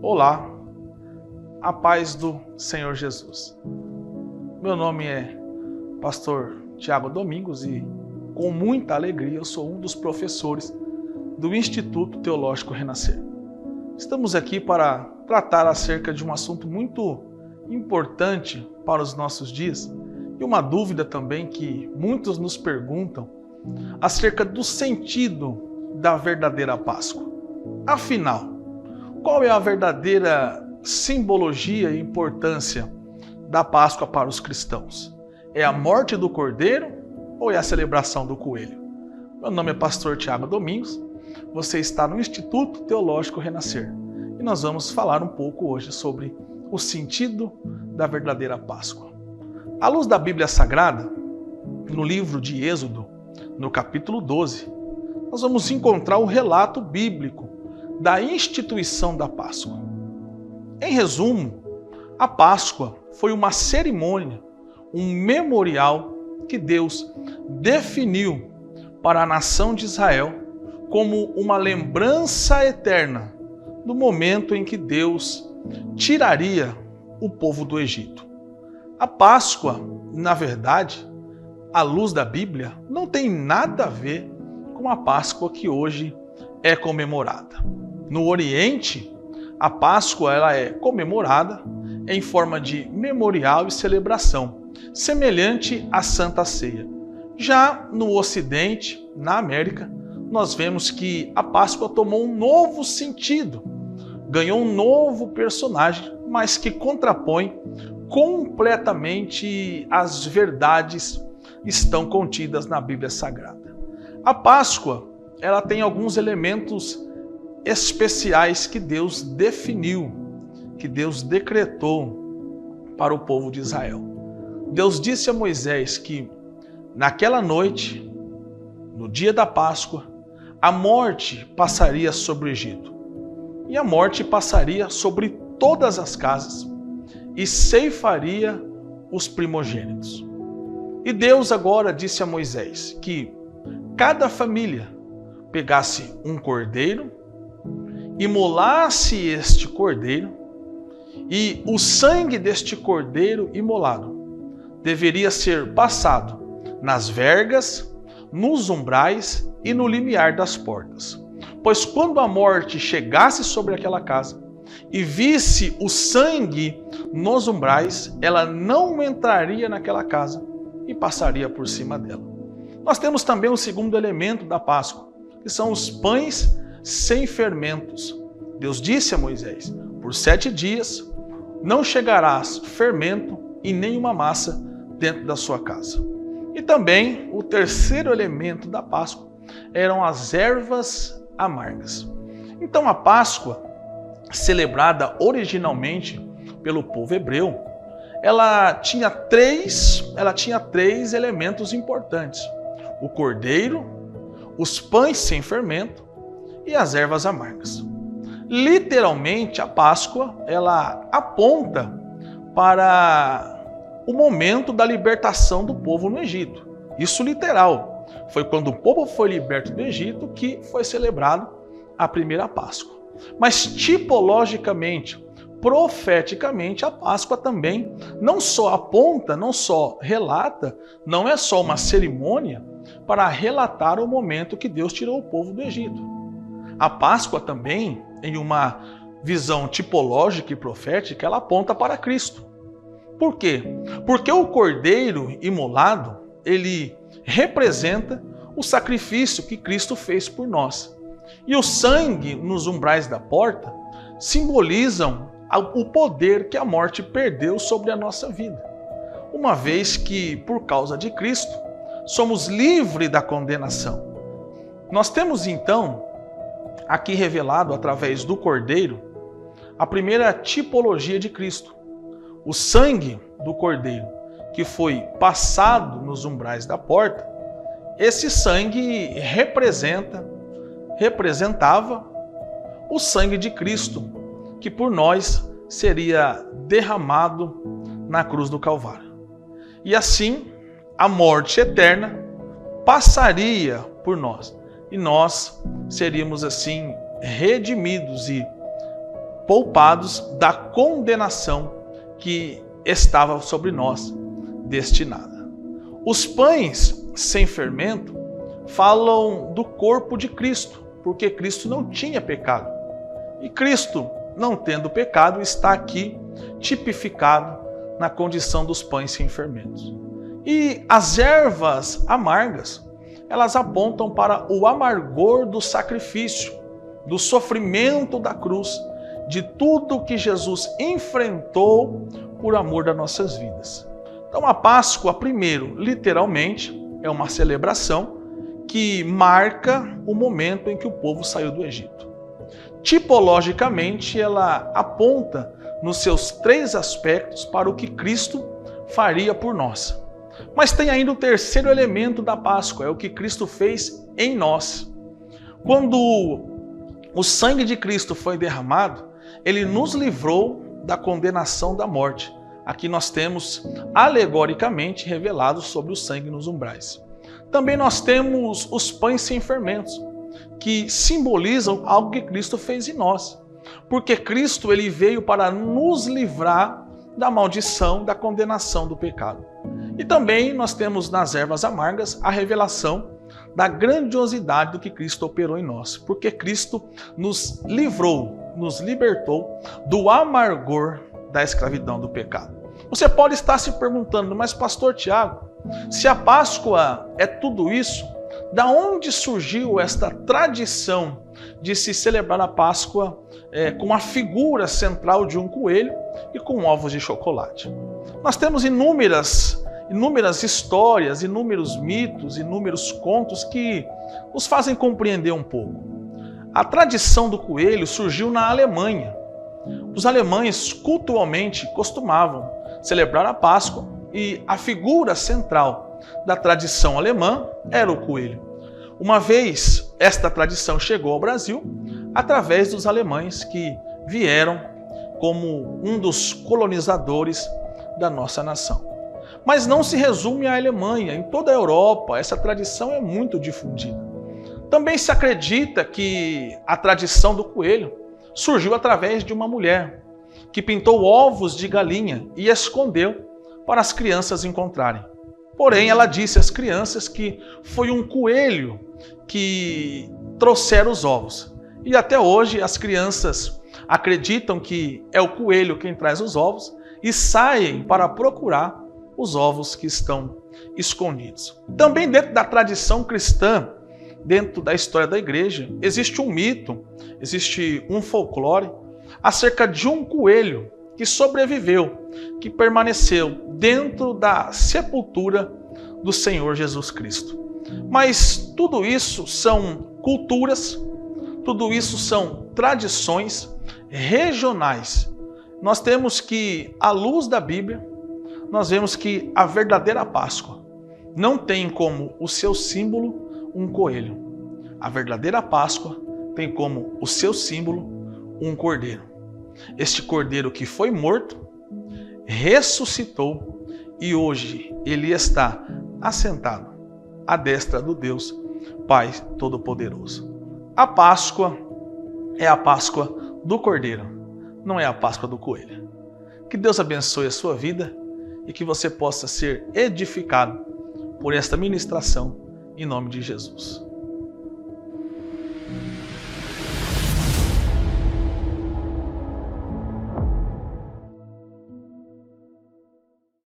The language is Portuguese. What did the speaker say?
Olá, a paz do Senhor Jesus. Meu nome é Pastor Tiago Domingos e, com muita alegria, eu sou um dos professores do Instituto Teológico Renascer. Estamos aqui para tratar acerca de um assunto muito importante para os nossos dias e uma dúvida também que muitos nos perguntam acerca do sentido da verdadeira Páscoa. Afinal, qual é a verdadeira simbologia e importância da Páscoa para os cristãos? É a morte do Cordeiro ou é a celebração do Coelho? Meu nome é Pastor Tiago Domingos, você está no Instituto Teológico Renascer e nós vamos falar um pouco hoje sobre o sentido da verdadeira Páscoa. À luz da Bíblia Sagrada, no livro de Êxodo, no capítulo 12, nós vamos encontrar o relato bíblico da instituição da Páscoa. Em resumo, a Páscoa foi uma cerimônia, um memorial que Deus definiu para a nação de Israel como uma lembrança eterna do momento em que Deus tiraria o povo do Egito. A Páscoa, na verdade, à luz da Bíblia, não tem nada a ver com a Páscoa que hoje é comemorada. No Oriente, a Páscoa ela é comemorada em forma de memorial e celebração, semelhante à Santa Ceia. Já no Ocidente, na América, nós vemos que a Páscoa tomou um novo sentido, ganhou um novo personagem, mas que contrapõe completamente as verdades que estão contidas na Bíblia Sagrada. A Páscoa ela tem alguns elementos especiais que Deus definiu, que Deus decretou para o povo de Israel. Deus disse a Moisés que naquela noite, no dia da Páscoa, a morte passaria sobre o Egito. E a morte passaria sobre todas as casas e ceifaria os primogênitos. E Deus agora disse a Moisés que cada família pegasse um cordeiro, imolasse este cordeiro, e o sangue deste cordeiro imolado deveria ser passado nas vergas, nos umbrais e no limiar das portas. Pois quando a morte chegasse sobre aquela casa e visse o sangue nos umbrais, ela não entraria naquela casa e passaria por cima dela. Nós temos também o segundo elemento da Páscoa, que são os pães sem fermentos. Deus disse a Moisés, por 7 dias não chegarás fermento e nenhuma massa dentro da sua casa. E também o terceiro elemento da Páscoa eram as ervas amargas. Então a Páscoa, celebrada originalmente pelo povo hebreu, ela tinha três elementos importantes: o cordeiro, os pães sem fermento e as ervas amargas. Literalmente, a Páscoa ela aponta para o momento da libertação do povo no Egito. Isso literal. Foi quando o povo foi liberto do Egito que foi celebrado a primeira Páscoa. Mas tipologicamente, profeticamente, a Páscoa também não só aponta, não só relata, não é só uma cerimônia para relatar o momento que Deus tirou o povo do Egito. A Páscoa também, em uma visão tipológica e profética, ela aponta para Cristo. Por quê? Porque o cordeiro imolado, ele representa o sacrifício que Cristo fez por nós. E o sangue nos umbrais da porta simbolizam o poder que a morte perdeu sobre a nossa vida. Uma vez que, por causa de Cristo, somos livres da condenação. Nós temos então, aqui revelado através do Cordeiro, a primeira tipologia de Cristo. O sangue do Cordeiro, que foi passado nos umbrais da porta, esse sangue representava o sangue de Cristo, que por nós seria derramado na cruz do Calvário. E assim, a morte eterna passaria por nós. E nós seríamos assim redimidos e poupados da condenação que estava sobre nós destinada. Os pães sem fermento falam do corpo de Cristo, porque Cristo não tinha pecado. E Cristo, não tendo pecado, está aqui tipificado na condição dos pães sem fermentos. E as ervas amargas, elas apontam para o amargor do sacrifício, do sofrimento da cruz, de tudo que Jesus enfrentou por amor das nossas vidas. Então a Páscoa, primeiro, literalmente, é uma celebração que marca o momento em que o povo saiu do Egito. Tipologicamente, ela aponta nos seus 3 aspectos para o que Cristo faria por nós. Mas tem ainda o terceiro elemento da Páscoa, é o que Cristo fez em nós. Quando o sangue de Cristo foi derramado, ele nos livrou da condenação da morte. Aqui nós temos alegoricamente revelado sobre o sangue nos umbrais. Também nós temos os pães sem fermentos, que simbolizam algo que Cristo fez em nós. Porque Cristo ele veio para nos livrar da maldição, da condenação do pecado. E também nós temos nas ervas amargas a revelação da grandiosidade do que Cristo operou em nós. Porque Cristo nos livrou, nos libertou do amargor da escravidão do pecado. Você pode estar se perguntando, mas pastor Tiago, se a Páscoa é tudo isso, da onde surgiu esta tradição de se celebrar a Páscoa com a figura central de um coelho e com ovos de chocolate? Nós temos inúmeras histórias, inúmeros mitos, inúmeros contos que nos fazem compreender um pouco. A tradição do coelho surgiu na Alemanha. Os alemães cultualmente costumavam celebrar a Páscoa e a figura central da tradição alemã era o coelho. Uma vez esta tradição chegou ao Brasil através dos alemães que vieram como um dos colonizadores da nossa nação. Mas não se resume à Alemanha, em toda a Europa essa tradição é muito difundida. Também se acredita que a tradição do coelho surgiu através de uma mulher que pintou ovos de galinha e escondeu para as crianças encontrarem. Porém, ela disse às crianças que foi um coelho que trouxeram os ovos. E até hoje as crianças acreditam que é o coelho quem traz os ovos e saem para procurar os ovos que estão escondidos. Também dentro da tradição cristã, dentro da história da igreja, existe um mito, existe um folclore acerca de um coelho que sobreviveu, que permaneceu dentro da sepultura do Senhor Jesus Cristo. Mas tudo isso são culturas, tudo isso são tradições regionais. Nós temos que, à luz da Bíblia, nós vemos que a verdadeira Páscoa não tem como o seu símbolo um coelho. A verdadeira Páscoa tem como o seu símbolo um cordeiro. Este cordeiro que foi morto, ressuscitou e hoje ele está assentado à destra do Deus Pai Todo-Poderoso. A Páscoa é a Páscoa do cordeiro, não é a Páscoa do coelho. Que Deus abençoe a sua vida e que você possa ser edificado por esta ministração em nome de Jesus.